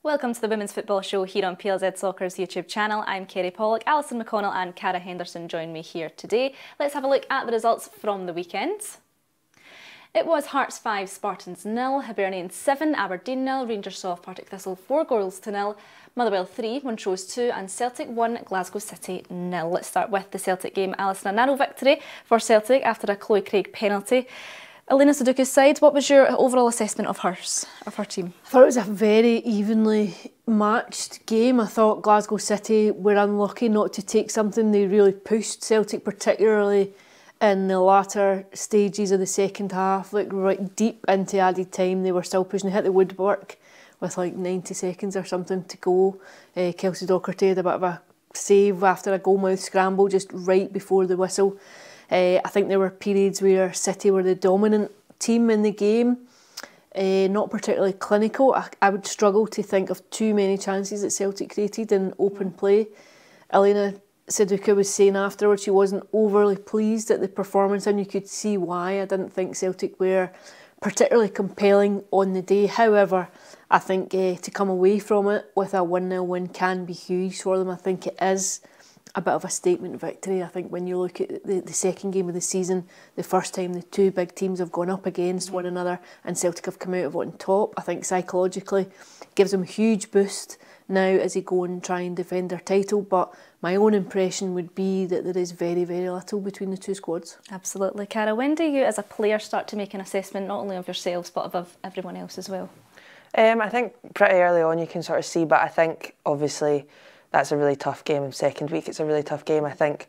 Welcome to the Women's Football Show here on PLZ Soccer's YouTube channel. I'm Kerry Pollock, Alison McConnell and Cara Henderson join me here today. Let's have a look at the results from the weekend. It was Hearts 5, Spartans 0, Hibernian 7, Aberdeen 0, Rangers saw Partick Thistle 4 goals to 0, Motherwell 3, Montrose 2 and Celtic 1, Glasgow City 0. Let's start with the Celtic game. Alison, a narrow victory for Celtic after a Chloe Craig penalty. Elena Sudoku's side, what was your overall assessment of her team? I thought it was a very evenly matched game. I thought Glasgow City were unlucky not to take something. They really pushed Celtic, particularly in the latter stages of the second half, like right deep into added time. They were still pushing. They hit the woodwork with like 90 seconds or something to go. Kelsey Docherty had a bit of a save after a goalmouth scramble just right before the whistle. I think there were periods where City were the dominant team in the game, not particularly clinical. I would struggle to think of too many chances that Celtic created in open play. Elena Sudoku was saying afterwards she wasn't overly pleased at the performance, and you could see why. I didn't think Celtic were particularly compelling on the day. However, I think to come away from it with a 1-0 win can be huge for them. I think it is a bit of a statement victory. I think when you look at the second game of the season, the first time the two big teams have gone up against one another and Celtic have come out of it on top, I think psychologically gives them a huge boost now as they go and try and defend their title. But my own impression would be that there is very, very little between the two squads. Absolutely. Cara, when do you as a player start to make an assessment not only of yourselves but of everyone else as well? I think pretty early on you can sort of see, but I think obviously that's a really tough game. Second week, it's a really tough game. I think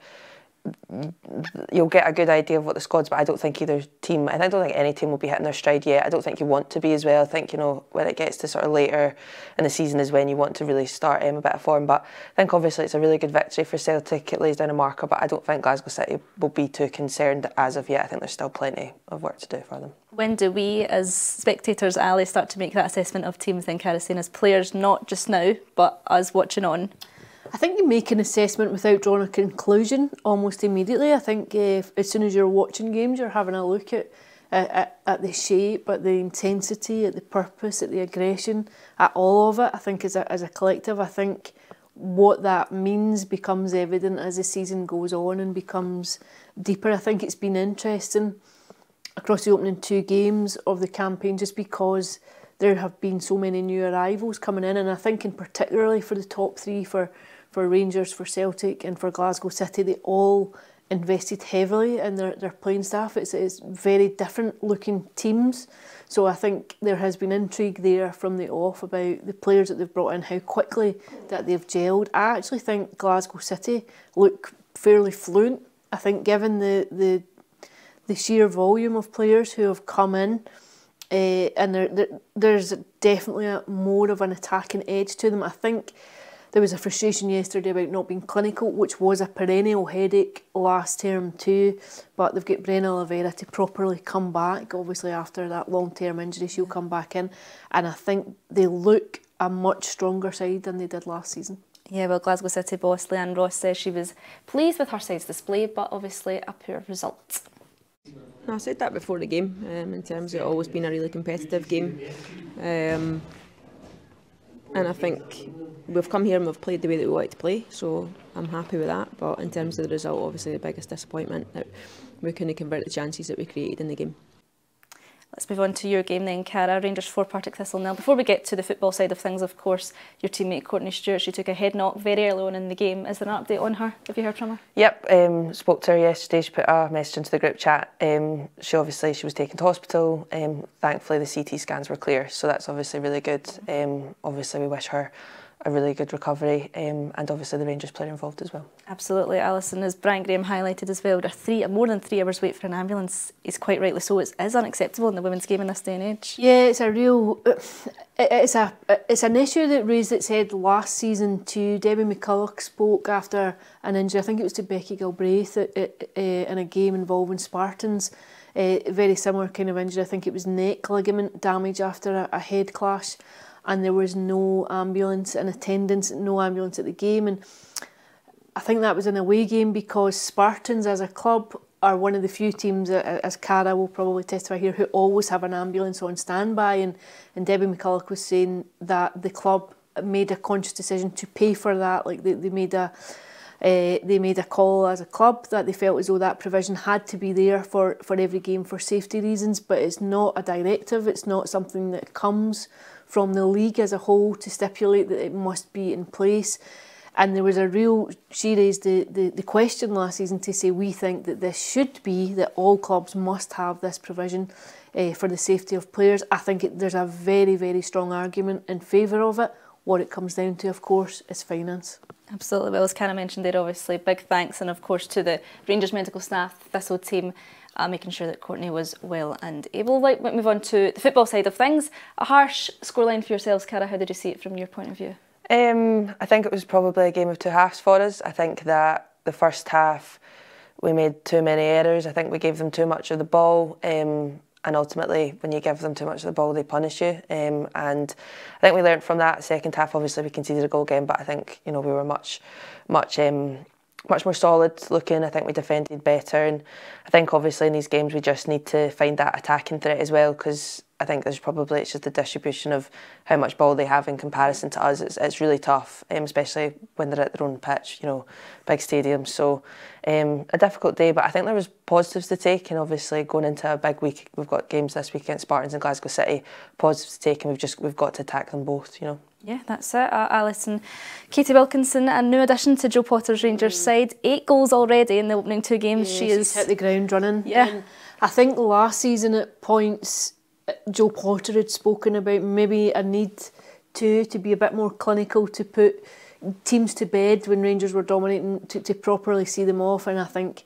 you'll get a good idea of what the squad's, but I don't think either team, I don't think any team will be hitting their stride yet. I don't think you want to be as well. I think, you know, when it gets to sort of later in the season is when you want to really start a bit of form. But I think obviously it's a really good victory for Celtic. It lays down a marker, but I don't think Glasgow City will be too concerned as of yet. I think there's still plenty of work to do for them. When do we as spectators, Ali, start to make that assessment of teams then, Cara, saying as players, not just now, but us watching on? I think you make an assessment without drawing a conclusion almost immediately. I think as soon as you're watching games, you're having a look at the shape, at the intensity, at the purpose, at the aggression, at all of it. I think as a collective, I think what that means becomes evident as the season goes on and becomes deeper. I think it's been interesting across the opening two games of the campaign just because there have been so many new arrivals coming in, and I think in particularly for the top three, for Rangers, for Celtic and for Glasgow City, they all invested heavily in their playing staff. It's very different looking teams, so I think there has been intrigue there from the off about the players that they've brought in, how quickly that they've gelled. I actually think Glasgow City look fairly fluent. I think given the sheer volume of players who have come in, and there's definitely more of an attacking edge to them. I think there was a frustration yesterday about not being clinical, which was a perennial headache last term too, but they've got Brenna Oliveira to properly come back. Obviously after that long-term injury she'll come back in, and I think they look a much stronger side than they did last season. Yeah, well, Glasgow City boss Leanne Ross says she was pleased with her side's display, but obviously a poor result. I said that before the game, in terms of it always been a really competitive game. And I think we've come here and we've played the way that we like to play, so I'm happy with that. But in terms of the result, obviously the biggest disappointment that we couldn't convert the chances that we created in the game. Let's move on to your game then, Cara. Rangers 4, Partick Thistle 0. Before we get to the football side of things, of course, your teammate Courtney Stewart, she took a head knock very early on in the game. Is there an update on her? Have you heard from her? Yep, spoke to her yesterday. She put a message into the group chat. She was taken to hospital. Thankfully the CT scans were clear, so that's obviously really good. Obviously we wish her a really good recovery, and obviously the Rangers player involved as well. Absolutely, Alison, as Brian Graham highlighted as well, more than 3 hours wait for an ambulance is quite rightly so. It is unacceptable in the women's game in this day and age. Yeah, it's a real, it's an issue that raised its head last season too. Debbie McCulloch spoke after an injury, I think it was to Becky Galbraith in a game involving Spartans. Very similar kind of injury, I think it was neck ligament damage after a head clash. And there was no ambulance in attendance, no ambulance at the game. And I think that was an away game because Spartans as a club are one of the few teams, as Cara will probably testify here, who always have an ambulance on standby. And Debbie McCulloch was saying that the club made a conscious decision to pay for that. Like they made a call as a club that they felt as though that provision had to be there for every game for safety reasons, but it's not a directive, it's not something that comes from the league as a whole to stipulate that it must be in place. And there was she raised the question last season to say we think that this should be, that all clubs must have this provision for the safety of players. I think there's a very, very strong argument in favour of it. What it comes down to, of course, is finance. Absolutely. Well, as Cara mentioned there, obviously, big thanks, and of course to the Rangers medical staff, Thistle team, making sure that Courtney was well and able. Like, we'll move on to the football side of things. A harsh scoreline for yourselves, Cara. How did you see it from your point of view? I think it was probably a game of two halves for us. I think that the first half we made too many errors. I think we gave them too much of the ball, and ultimately when you give them too much of the ball they punish you. And I think we learned from that. Second half, obviously we conceded a goal again, but I think, you know, we were much more solid looking. I think we defended better, and I think obviously in these games we just need to find that attacking threat as well, because I think it's just the distribution of how much ball they have in comparison to us. It's really tough, especially when they're at their own pitch, you know, big stadiums. So a difficult day, but I think there was positives to take, and obviously going into a big week, we've got games this week against Spartans and Glasgow City, positives to take, and we've got to attack them both, you know. Yeah, that's it. Alison, Katie Wilkinson, a new addition to Joe Potter's Rangers side. 8 goals already in the opening 2 games. Yeah, she's hit the ground running. Yeah. And I think last season at points, Joe Potter had spoken about maybe a need to be a bit more clinical, to put teams to bed when Rangers were dominating, to properly see them off, and I think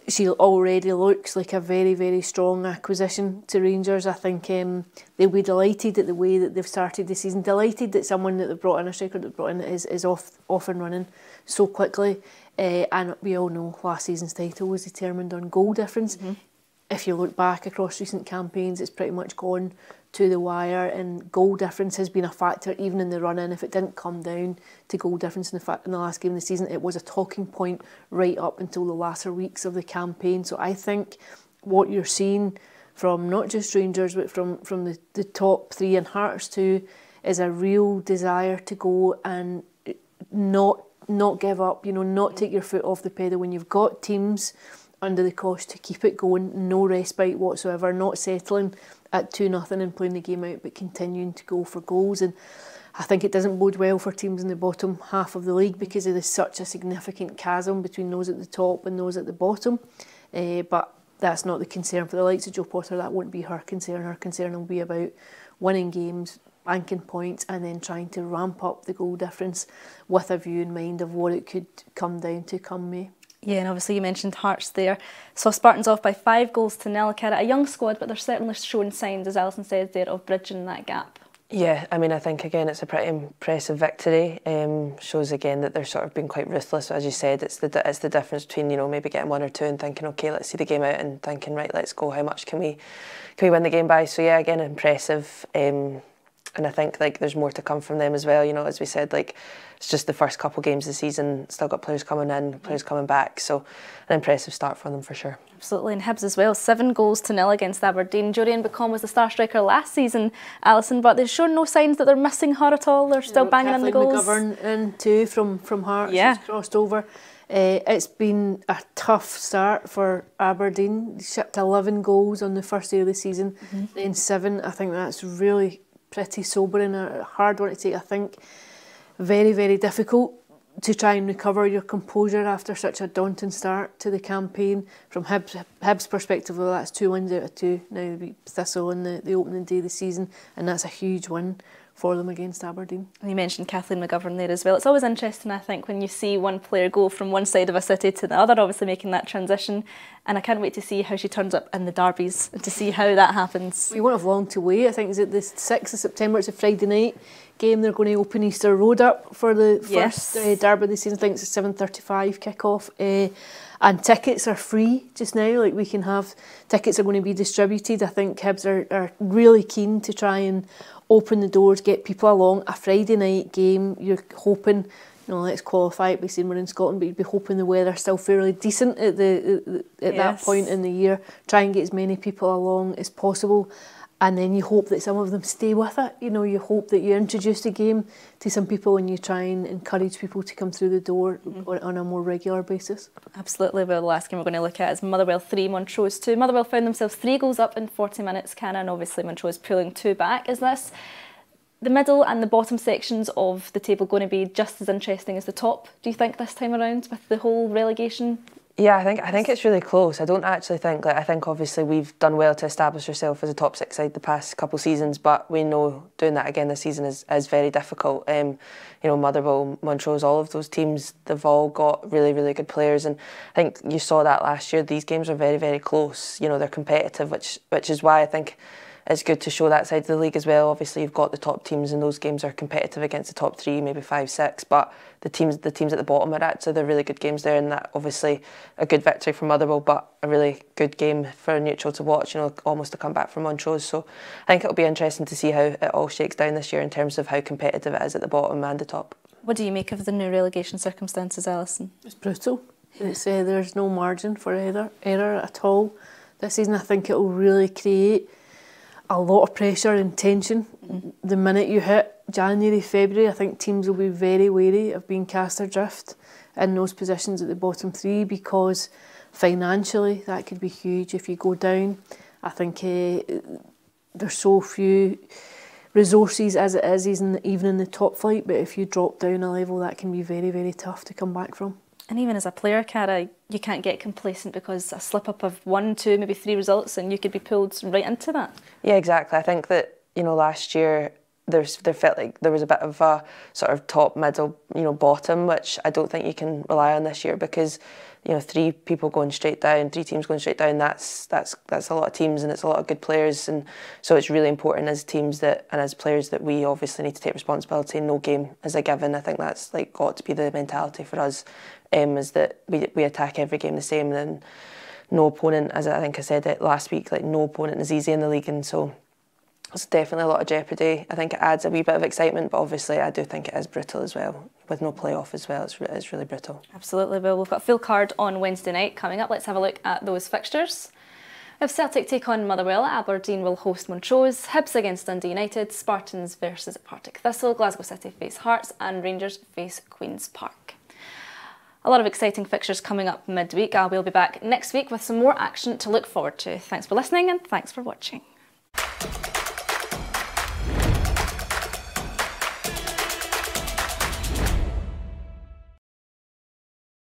she already looks like a very, very strong acquisition to Rangers. I think they'll be delighted at the way that they've started the season, delighted that someone that they've brought in, a striker that they've brought in, is off and running so quickly. And we all know last season's title was determined on goal difference. Mm-hmm. If you look back across recent campaigns, it's pretty much gone to the wire, and goal difference has been a factor even in the run-in. If it didn't come down to goal difference in the last game of the season, it was a talking point right up until the latter weeks of the campaign. So I think what you're seeing from not just Rangers but from the top 3 and Hearts too is a real desire to go and not give up, you know, not take your foot off the pedal when you've got teams under the cosh to keep it going, no respite whatsoever, not settling at 2-0 and playing the game out, but continuing to go for goals. And I think it doesn't bode well for teams in the bottom half of the league, because there's such a significant chasm between those at the top and those at the bottom. But that's not the concern for the likes of Joe Potter. That won't be her concern. Her concern will be about winning games, banking points, and then trying to ramp up the goal difference with a view in mind of what it could come down to come May. Yeah, and obviously you mentioned Hearts there. Saw Spartans off by 5-0. Cara, a young squad, but they're certainly showing signs, as Alison said there, of bridging that gap. Yeah, I mean, I think again it's a pretty impressive victory. Shows again that they're sort of being quite ruthless. As you said, it's the difference between, you know, maybe getting 1 or 2 and thinking, okay, let's see the game out, and thinking, right, let's go. How much can we win the game by? So yeah, again, impressive. And I think like there's more to come from them as well. You know, as we said, like it's just the first couple games of the season. Still got players coming in, players coming back. So an impressive start for them for sure. Absolutely, and Hibs as well. 7-0 against Aberdeen. Jodie Becombe was the star striker last season, Alison, but they've shown no signs that they're missing her at all. They're still banging in the goals. McGovern in too from Hearts. Yeah. She's crossed over. It's been a tough start for Aberdeen. They shipped 11 goals on the first day of the season, then 7. I think that's really pretty sobering, a hard one to take. I think very, very difficult to try and recover your composure after such a daunting start to the campaign. From Hibs' perspective, well, that's 2 wins out of 2. Now they beat Thistle on the opening day of the season, and that's a huge win for them against Aberdeen. And you mentioned Kathleen McGovern there as well. It's always interesting, I think, when you see one player go from one side of a city to the other, obviously making that transition. And I can't wait to see how she turns up in the derbies and to see how that happens. We won't have long to wait. I think it's the 6th of September. It's a Friday night game. They're going to open Easter Road up for the first derby of the season. I think it's a 7:35 kick-off. And tickets are free just now. Like, we can have tickets are going to be distributed. I think Hibs are really keen to try and open the doors, get people along. A Friday night game, you're hoping, you know, let's qualify it by saying we're in Scotland, but you'd be hoping the weather's still fairly decent at that point in the year. Try and get as many people along as possible. and then you hope that some of them stay with it. You know, you hope that you introduce the game to some people and you try and encourage people to come through the door on a more regular basis. Absolutely. Well, the last game we're going to look at is Motherwell 3, Montrose 2. Motherwell found themselves 3 goals up in 40 minutes, Cara, and obviously Montrose pulling 2 back. Is this the middle and the bottom sections of the table going to be just as interesting as the top, do you think, this time around with the whole relegation? Yeah, I think it's really close. I don't actually think, I think obviously we've done well to establish ourselves as a top 6 side the past couple of seasons, but we know doing that again this season is very difficult. You know, Motherwell, Montrose, all of those teams, they've all got really, really good players, and I think you saw that last year. These games are very, very close. You know, they're competitive, which is why I think it's good to show that side of the league as well. Obviously, you've got the top teams, and those games are competitive against the top 3, maybe 5, 6. But the teams at the bottom are actually they're really good games there, and that obviously a good victory for Motherwell, but a really good game for a neutral to watch. You know, almost a comeback from Montrose. So I think it'll be interesting to see how it all shakes down this year in terms of how competitive it is at the bottom and the top. What do you make of the new relegation circumstances, Alison? It's brutal. It's there's no margin for error at all this season. I think it will really create a lot of pressure and tension. The minute you hit January, February, I think teams will be very wary of being cast adrift in those positions at the bottom 3, because financially that could be huge if you go down. I think there's so few resources as it is, even in the top flight, but if you drop down a level, that can be very, very tough to come back from. And even as a player, Cara, you can't get complacent because a slip up of 1, 2, maybe 3 results and you could be pulled right into that. Yeah, exactly. I think that, you know, last year there felt like there was a bit of a sort of top, middle, you know, bottom, which I don't think you can rely on this year, because, you know, 3 people going straight down, 3 teams going straight down, that's a lot of teams, and it's a lot of good players, and so it's really important as teams and as players that we obviously need to take responsibility. No game is a given. I think that's like got to be the mentality for us, is that we attack every game the same, and no opponent, as I think I said it last week, like no opponent is easy in the league, and so it's definitely a lot of jeopardy. I think it adds a wee bit of excitement, but obviously I do think it is brutal as well. With no playoff as well, it's really brutal. Absolutely, Bill. We've got a full card on Wednesday night coming up. Let's have a look at those fixtures. If Celtic take on Motherwell, Aberdeen will host Montrose, Hibs against Dundee United, Spartans versus Partick Thistle, Glasgow City face Hearts, and Rangers face Queen's Park. A lot of exciting fixtures coming up midweek. We'll be back next week with some more action to look forward to. Thanks for listening and thanks for watching.